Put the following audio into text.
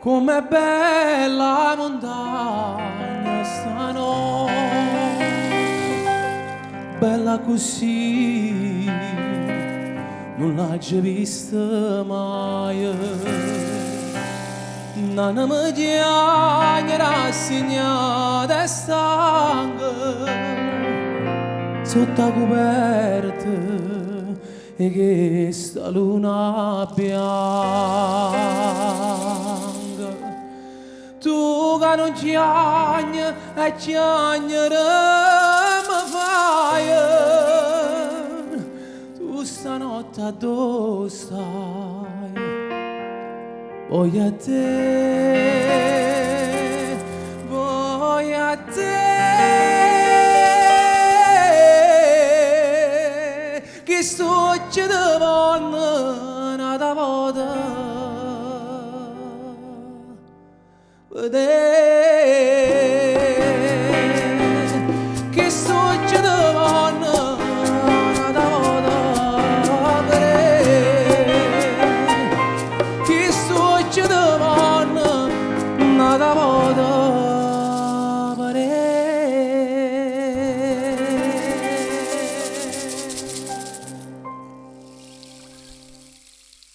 Com'è bella montagna stanotte, bella così, non l'ho già vista mai. Nana mi tiene rassegnata e stanca sotto la coperta e che sta luna bianca. Tu che non chiagni e chiagneremo fai. Tu stanotte dove stai? Voglio a te, voglio a te, che sto ci davanti una volta.